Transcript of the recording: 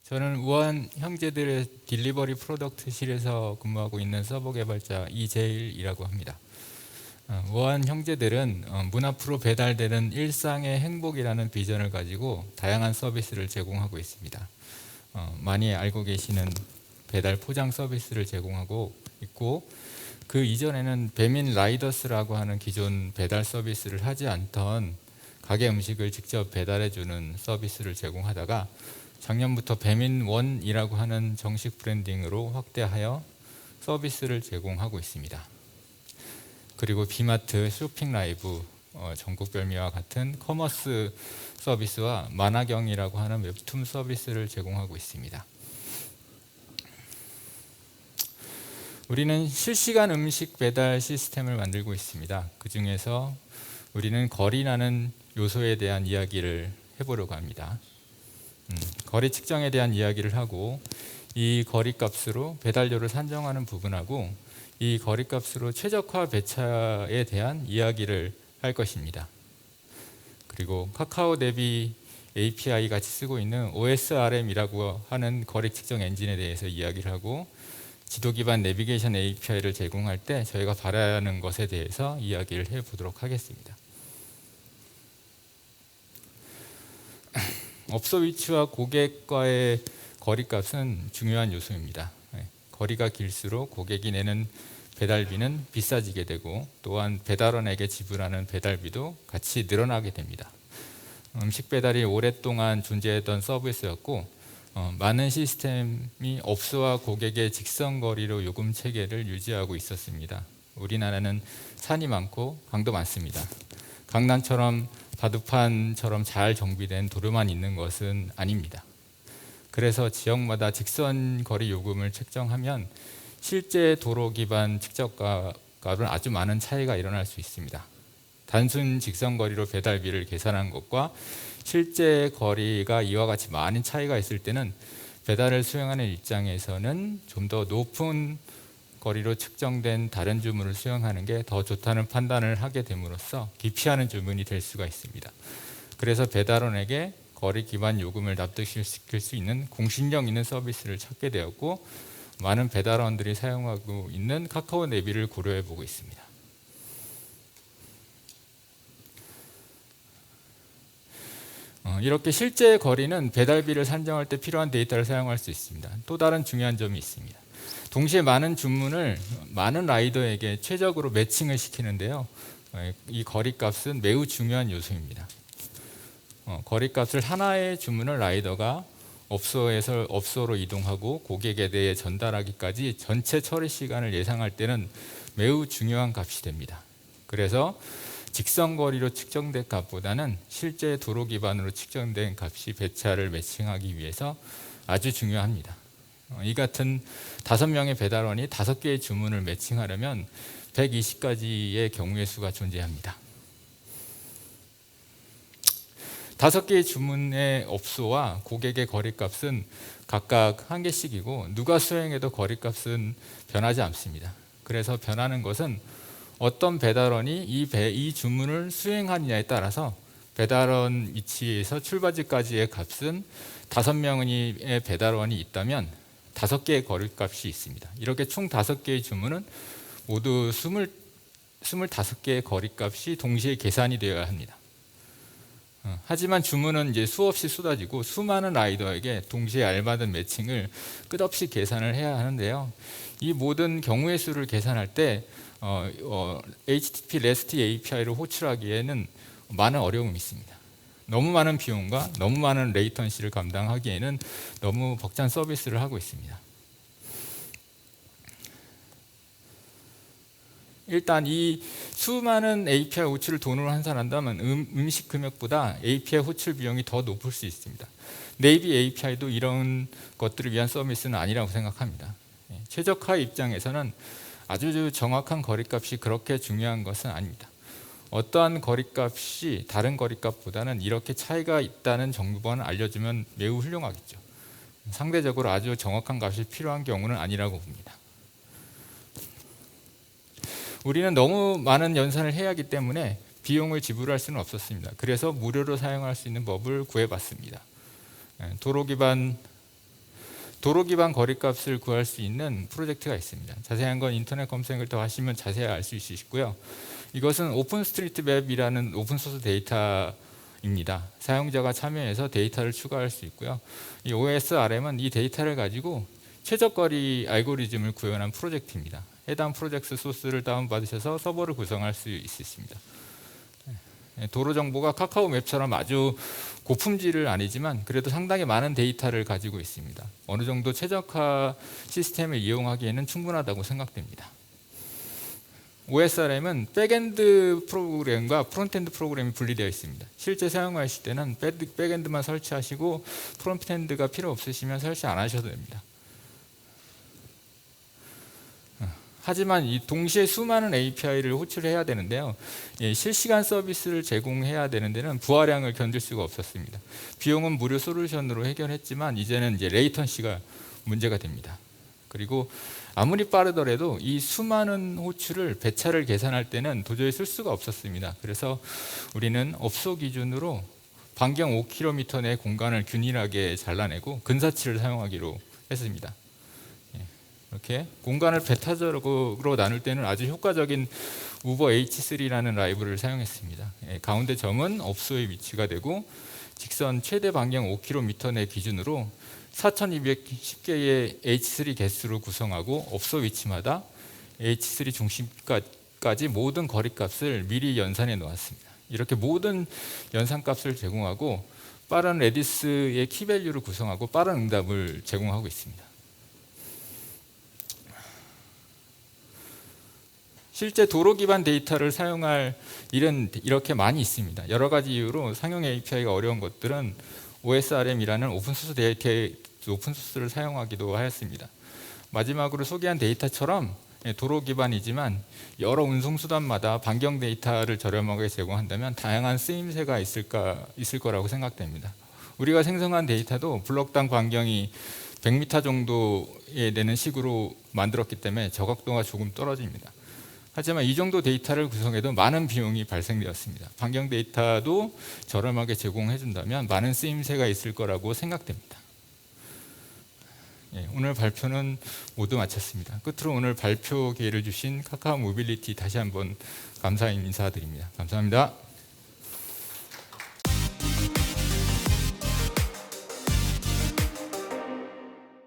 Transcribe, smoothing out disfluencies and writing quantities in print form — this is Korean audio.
저는 우한 형제들의 딜리버리 프로덕트실에서 근무하고 있는 서버 개발자 이재일이라고 합니다. 우한 형제들은 문 앞으로 배달되는 일상의 행복이라는 비전을 가지고 다양한 서비스를 제공하고 있습니다. 많이 알고 계시는 배달 포장 서비스를 제공하고 있고, 그 이전에는 배민 라이더스라고 하는 기존 배달 서비스를 하지 않던 가게 음식을 직접 배달해주는 서비스를 제공하다가 작년부터 배민원이라고 하는 정식 브랜딩으로 확대하여 서비스를 제공하고 있습니다. 그리고 비마트, 쇼핑라이브, 전국별미와 같은 커머스 서비스와 만화경이라고 하는 웹툰 서비스를 제공하고 있습니다. 우리는 실시간 음식 배달 시스템을 만들고 있습니다. 그 중에서 우리는 거리라는 요소에 대한 이야기를 해보려고 합니다. 거리 측정에 대한 이야기를 하고, 이 거리값으로 배달료를 산정하는 부분하고, 이 거리값으로 최적화 배차에 대한 이야기를 할 것입니다. 그리고 카카오 내비 API 같이 쓰고 있는 OSRM이라고 하는 거리 측정 엔진에 대해서 이야기를 하고, 지도 기반 내비게이션 API를 제공할 때 저희가 바라는 것에 대해서 이야기를 해보도록 하겠습니다. 업소 위치와 고객과의 거리값은 중요한 요소입니다. 거리가 길수록 고객이 내는 배달비는 비싸지게 되고, 또한 배달원에게 지불하는 배달비도 같이 늘어나게 됩니다. 음식 배달이 오랫동안 존재했던 서비스였고, 많은 시스템이 업소와 고객의 직선거리로 요금 체계를 유지하고 있었습니다. 우리나라는 산이 많고 강도 많습니다. 강남처럼 바둑판처럼 잘 정비된 도로만 있는 것은 아닙니다. 그래서 지역마다 직선거리 요금을 책정하면 실제 도로 기반 측정가는 아주 많은 차이가 일어날 수 있습니다. 단순 직선거리로 배달비를 계산한 것과 실제 거리가 이와 같이 많은 차이가 있을 때는 배달을 수행하는 입장에서는 좀 더 높은 거리로 측정된 다른 주문을 수행하는 게 더 좋다는 판단을 하게 됨으로써 기피하는 주문이 될 수가 있습니다. 그래서 배달원에게 거리 기반 요금을 납득시킬 수 있는 공신력 있는 서비스를 찾게 되었고, 많은 배달원들이 사용하고 있는 카카오 내비를 고려해 보고 있습니다. 이렇게 실제 거리는 배달비를 산정할 때 필요한 데이터를 사용할 수 있습니다. 또 다른 중요한 점이 있습니다. 동시에 많은 주문을 많은 라이더에게 최적으로 매칭을 시키는데요. 이 거리값은 매우 중요한 요소입니다. 거리값을 하나의 주문을 라이더가 업소에서 업소로 이동하고 고객에 대해 전달하기까지 전체 처리 시간을 예상할 때는 매우 중요한 값이 됩니다. 그래서 직선거리로 측정된 값보다는 실제 도로 기반으로 측정된 값이 배차를 매칭하기 위해서 아주 중요합니다. 이 같은 5명의 배달원이 5개의 주문을 매칭하려면 120가지의 경우의 수가 존재합니다. 5개의 주문의 업소와 고객의 거리값은 각각 1개씩이고, 누가 수행해도 거리값은 변하지 않습니다. 그래서 변하는 것은 어떤 배달원이 이 주문을 수행하느냐에 따라서 배달원 위치에서 출발지까지의 값은 5명의 배달원이 있다면 5개의 거리값이 있습니다. 이렇게 총 5개의 주문은 모두 25개의 거리값이 동시에 계산이 되어야 합니다. 하지만 주문은 이제 수없이 쏟아지고 수많은 라이더에게 동시에 알맞은 매칭을 끝없이 계산을 해야 하는데요. 이 모든 경우의 수를 계산할 때 HTTP REST API를 호출하기에는 많은 어려움이 있습니다. 너무 많은 비용과 너무 많은 레이턴시를 감당하기에는 너무 벅찬 서비스를 하고 있습니다. 일단 이 수많은 API 호출을 돈으로 환산한다면 음식 금액보다 API 호출 비용이 더 높을 수 있습니다. 네이비 API도 이런 것들을 위한 서비스는 아니라고 생각합니다. 최적화 입장에서는 아주 정확한 거리값이 그렇게 중요한 것은 아닙니다. 어떠한 거리값이 다른 거리값보다는 이렇게 차이가 있다는 정보만 알려주면 매우 훌륭하겠죠. 상대적으로 아주 정확한 값이 필요한 경우는 아니라고 봅니다. 우리는 너무 많은 연산을 해야 하기 때문에 비용을 지불할 수는 없었습니다. 그래서 무료로 사용할 수 있는 법을 구해봤습니다. 도로 기반 도로 기반 거리값을 구할 수 있는 프로젝트가 있습니다. 자세한 건 인터넷 검색을 더 하시면 자세히 알 수 있으시고요. 이것은 오픈스트리트맵이라는 오픈소스 데이터입니다. 사용자가 참여해서 데이터를 추가할 수 있고요. 이 OSRM은 이 데이터를 가지고 최적거리 알고리즘을 구현한 프로젝트입니다. 해당 프로젝트 소스를 다운받으셔서 서버를 구성할 수 있으십니다. 도로 정보가 카카오 맵처럼 아주 고품질은 아니지만 그래도 상당히 많은 데이터를 가지고 있습니다. 어느 정도 최적화 시스템을 이용하기에는 충분하다고 생각됩니다. OSRM은 백엔드 프로그램과 프론트엔드 프로그램이 분리되어 있습니다. 실제 사용하실 때는 백엔드만 설치하시고 프론트엔드가 필요 없으시면 설치 안 하셔도 됩니다. 하지만 이 동시에 수많은 API를 호출해야 되는데요. 실시간 서비스를 제공해야 되는 데는 부하량을 견딜 수가 없었습니다. 비용은 무료 솔루션으로 해결했지만 이제는 이제 레이턴시가 문제가 됩니다. 그리고 아무리 빠르더라도 이 수많은 호출을 배차를 계산할 때는 도저히 쓸 수가 없었습니다. 그래서 우리는 업소 기준으로 반경 5km 내 공간을 균일하게 잘라내고 근사치를 사용하기로 했습니다. 이렇게 공간을 배타적으로 나눌 때는 아주 효과적인 우버 H3라는 라이브러리를 사용했습니다. 가운데 점은 업소의 위치가 되고 직선 최대 반경 5km 내 기준으로 4210개의 H3 개수로 구성하고 업소 위치마다 H3 중심까지 모든 거리값을 미리 연산해 놓았습니다. 이렇게 모든 연산값을 제공하고 빠른 레디스의 키밸류를 구성하고 빠른 응답을 제공하고 있습니다. 실제 도로 기반 데이터를 사용할 일은 이렇게 많이 있습니다. 여러 가지 이유로 상용 API가 어려운 것들은 OSRM이라는 오픈소스를 사용하기도 하였습니다. 마지막으로 소개한 데이터처럼 도로 기반이지만 여러 운송수단마다 반경 데이터를 저렴하게 제공한다면 다양한 쓰임새가 있을 거라고 생각됩니다. 우리가 생성한 데이터도 블록당 반경이 100m 정도에 되는 식으로 만들었기 때문에 저각도가 조금 떨어집니다. 하지만 이 정도 데이터를 구성해도 많은 비용이 발생되었습니다. 반경 데이터도 저렴하게 제공해 준다면 많은 쓰임새가 있을 거라고 생각됩니다. 오늘 발표는 모두 마쳤습니다. 끝으로 오늘 발표 기회를 주신 카카오 모빌리티 다시 한번 감사 인사드립니다. 감사합니다.